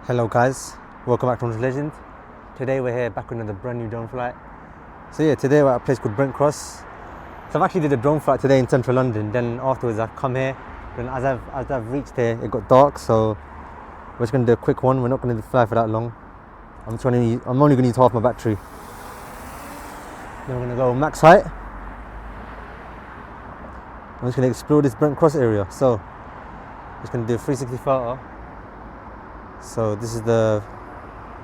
Hello guys, welcome back to Legend. Today we're here back on another brand new drone flight. So yeah, today we're at a place called Brent Cross. So I've actually did a drone flight today in central London, then afterwards I've come here. Then as I've reached here, it got dark, so we're just gonna do a quick one. We're not gonna fly for that long. I'm only gonna use half my battery. Then we're gonna go max height. I'm just gonna explore this Brent Cross area. So I'm just gonna do a 360 photo. So this is the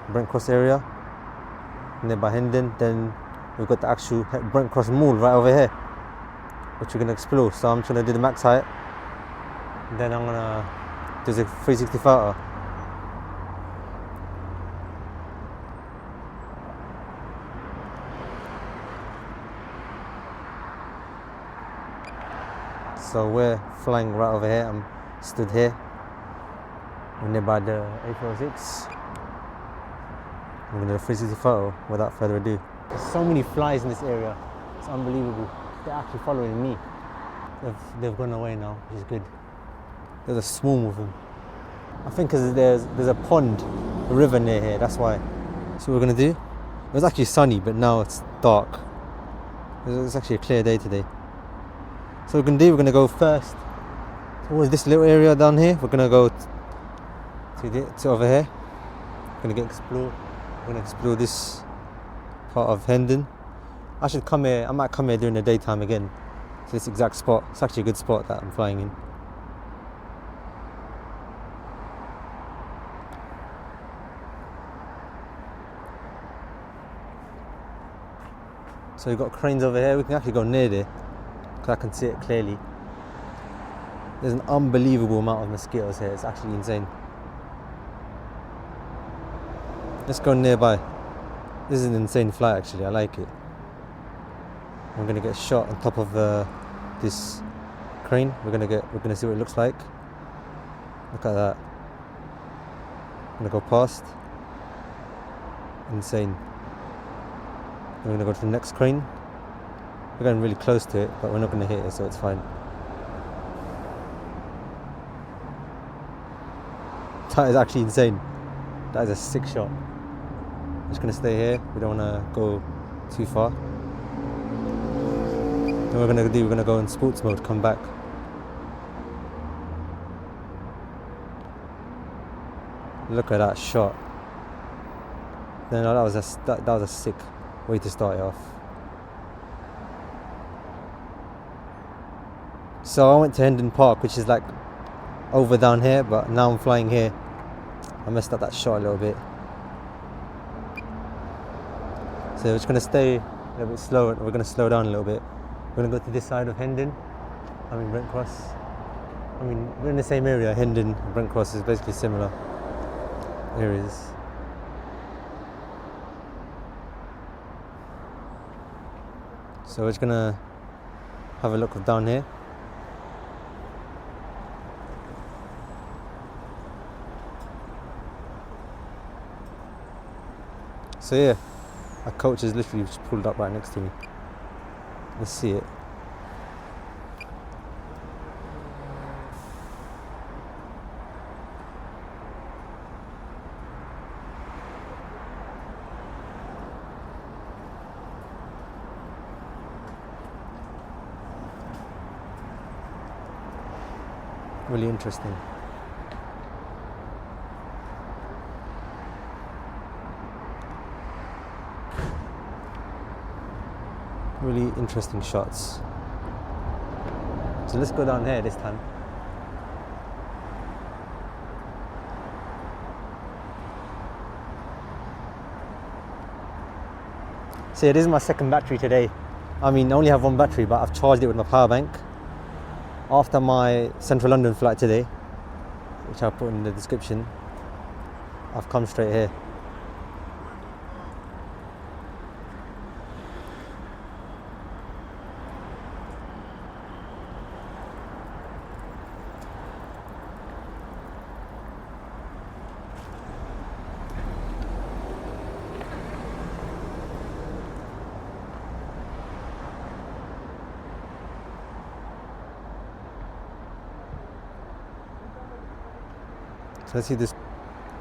Brent Cross area, nearby Hendon. Then we've got the actual Brent Cross Mall right over here, which we're going to explore. So I'm just going to do the max height, then I'm going to do the 360 photo. So we're flying right over here. I'm stood here. We're nearby the A406. I'm going to do a 360 photo without further ado. There's so many flies in this area. It's unbelievable. They're actually following me. They've gone away now, which is good. There's a swarm of them. I think because there's a pond, a river near here, that's why. So what we're going to do, it was actually sunny, but now it's dark. It's actually a clear day today. So what we're going to do, we're going to go first towards this little area down here. We're going to go to over here. We're going to explore this part of Hendon. I might come here during the daytime again to this exact spot. It's actually a good spot that I'm flying in. So we've got cranes over here. We can actually go near there because I can see it clearly. There's an unbelievable amount of mosquitoes here. It's actually insane. Let's go nearby. This is an insane flight actually, I like it. I'm gonna get shot on top of this crane. We're gonna see what it looks like. Look at that. I'm gonna go past. Insane. We're gonna go to the next crane. We're going really close to it, but we're not gonna hit it, so it's fine. That is actually insane. That is a sick shot. I'm just going to stay here. We don't want to go too far. Then we're going to go in sports mode, come back. Look at that shot. Then that was a sick way to start it off. So I went to Hendon Park, which is like over down here, but now I'm flying here. I messed up that shot a little bit. So we're just going to stay a little bit slow. We're going to slow down a little bit. We're going to go to this side of Hendon. Brent Cross. We're in the same area. Hendon and Brent Cross is basically similar areas. So we're just going to have a look down here. So yeah. Our coach is literally just pulled up right next to me. Let's see it. Really interesting. Really interesting shots. So let's go down here this time. So yeah, this is my second battery today. I only have one battery, but I've charged it with my power bank. After my central London flight today, which I'll put in the description, I've come straight here. So let's see this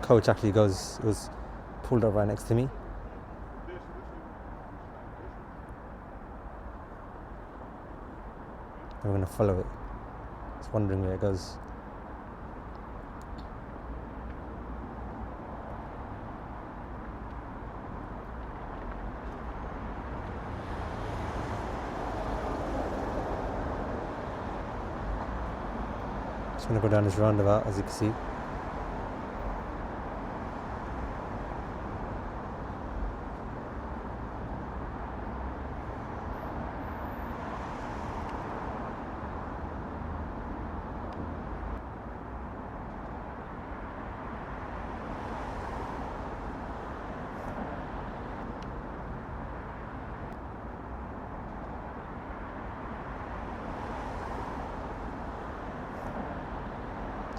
coach actually was pulled up right next to me. I'm going to follow it. Just wondering where it goes. Just going to go down this roundabout, as you can see.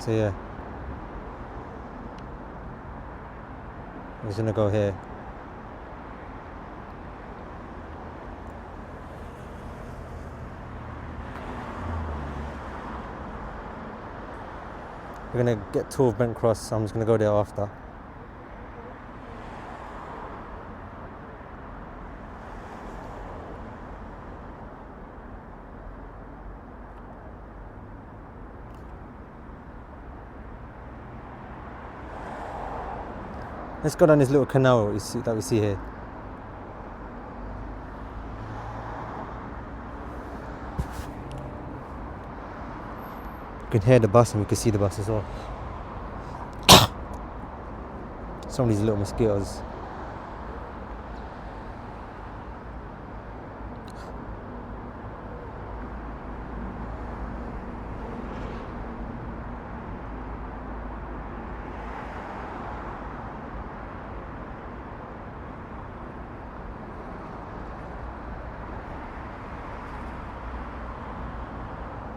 So yeah, I'm just gonna go here. We're gonna get tour of Brent Cross, so I'm just gonna go there after. Let's go down this little canal that we see here. You can hear the bus and we can see the bus as well. Some of these little mosquitoes.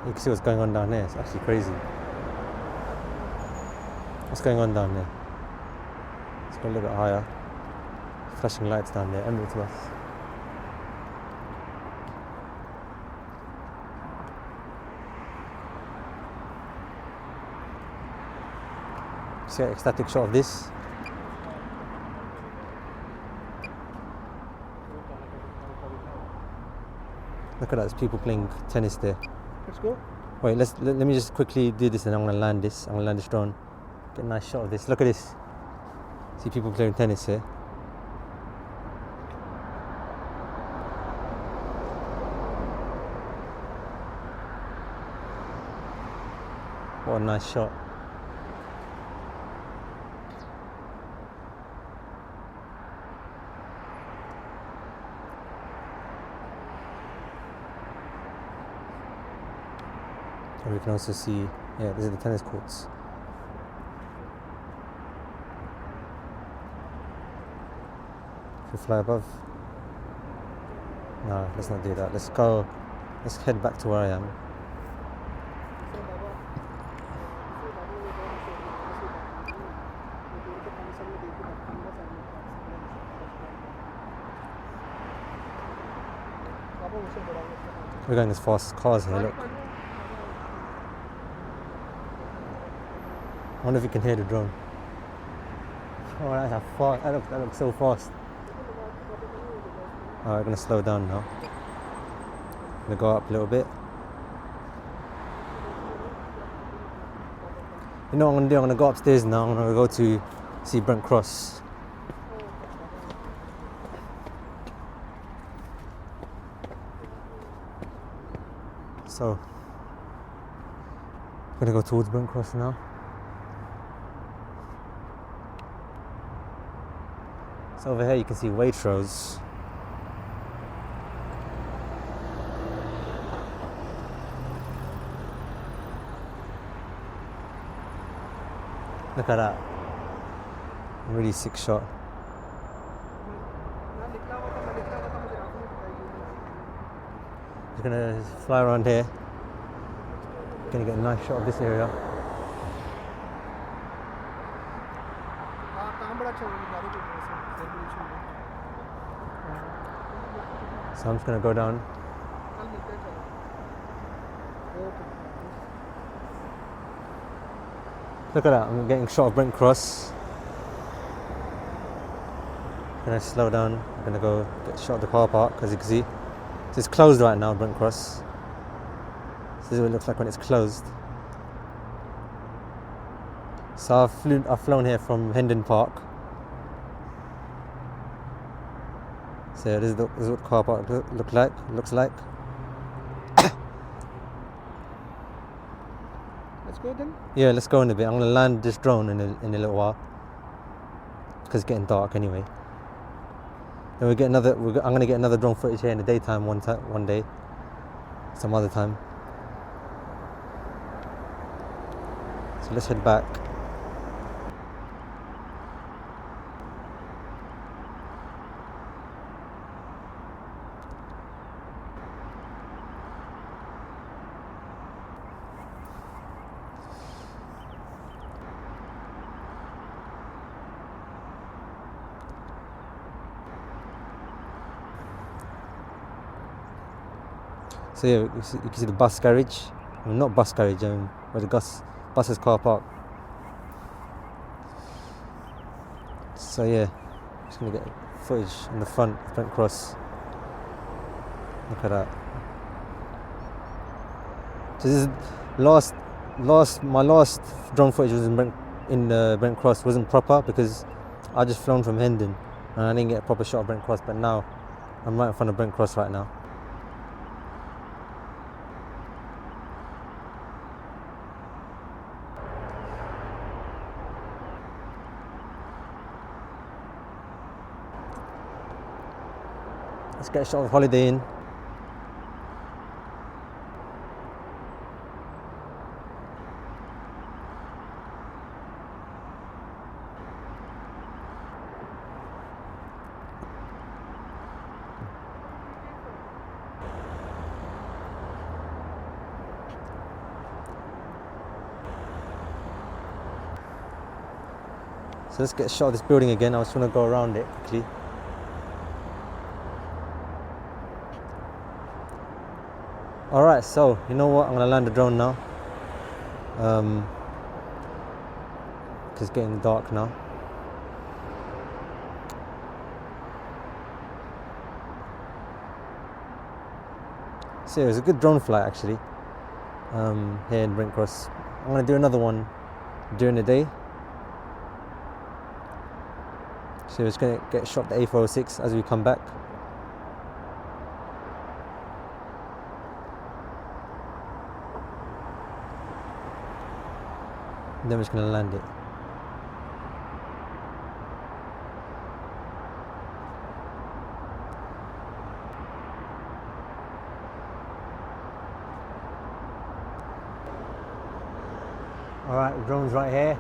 You can see what's going on down there. It's actually crazy. What's going on down there? Let's go a little bit higher. Flashing lights down there, Emirates bus. See an ecstatic shot of this. Look at that, there's people playing tennis there. Let's go. Wait, let me just quickly do this and I'm gonna land this. I'm gonna land this drone. Get a nice shot of this. Look at this. See people playing tennis here. What a nice shot. And we can also see, yeah, these are the tennis courts. If we fly above. No, let's not do that. Let's head back to where I am. We're going as fast as cars here, look. I wonder if you can hear the drone. Oh, that looks so fast. Alright, we're going to slow down now. I'm going to go up a little bit. You know what I'm going to do? I'm going to go upstairs now. I'm going to go to see Brent Cross. So, I'm going to go towards Brent Cross now. So over here you can see Waitrose. Look at that. Really sick shot. Just gonna fly around here. Gonna get a nice shot of this area. So I'm just gonna go down. Look at that, I'm getting a shot of Brent Cross. Gonna slow down. I'm gonna go get shot of the car park, as you can see. So it's closed right now, Brent Cross. This is what it looks like when it's closed. So I've flown here from Hendon Park. So this is what the car park looks like. Let's go then. Yeah, let's go in a bit. I'm gonna land this drone in a little while because it's getting dark anyway. Then I'm gonna get another drone footage here in the daytime one day, some other time. So let's head back. So yeah, you can see the bus garage. Well, not bus garage, where the buses car park. So yeah, just gonna get footage in the front of Brent Cross. Look at that. So this is my last drone footage was in Brent Cross. Wasn't proper because I just flown from Hendon and I didn't get a proper shot of Brent Cross. But now I'm right in front of Brent Cross right now. Let's get a shot of Holiday Inn. So let's get a shot of this building again. I just want to go around it quickly. Alright, so you know what? I'm gonna land the drone now. Because it's getting dark now. So it was a good drone flight actually. Here in Brent Cross. I'm gonna do another one during the day. So we're just gonna get shot the A406 as we come back. And then we're just going to land it. Alright, the drone's right here.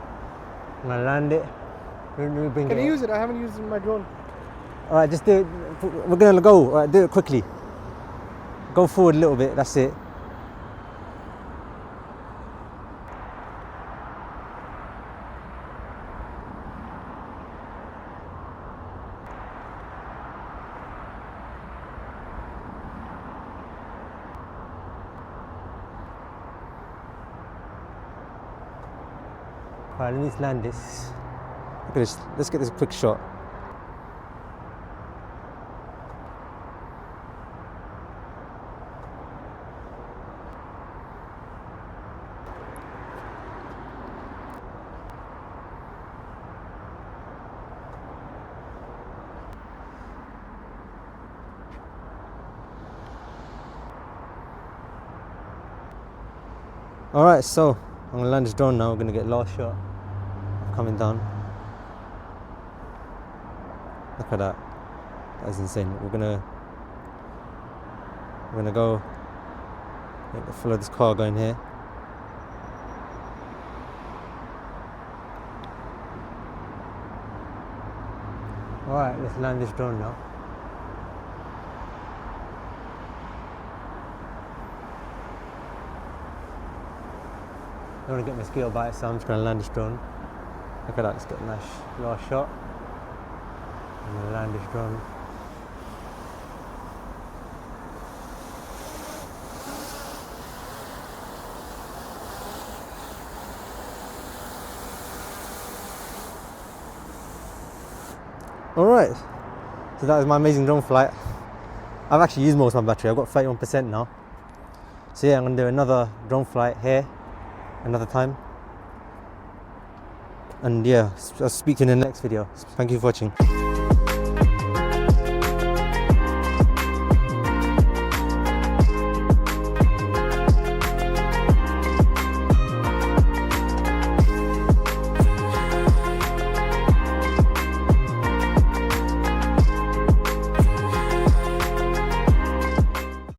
I'm going to land it. Can you use it? I haven't used my drone. Alright, just do it. We're going to go. Alright, do it quickly. Go forward a little bit, that's it. Alright, let me just land this. Look at this. Let's get this quick shot. Alright, so I'm gonna land this drone now. We're gonna get last shot coming down. Look at that. That is insane. We're gonna go follow this car going here. Alright, let's land this drone now. I don't want to get my mosquito bite, so I'm just going to land this drone. Look at that, let's get a nice last shot. I'm going to land this drone. Alright, So that was my amazing drone flight. I've actually used most of my battery. I've got 31% now. So yeah, I'm gonna do another drone flight here another time. And yeah, I'll speak to you in the next video. Thank you for watching.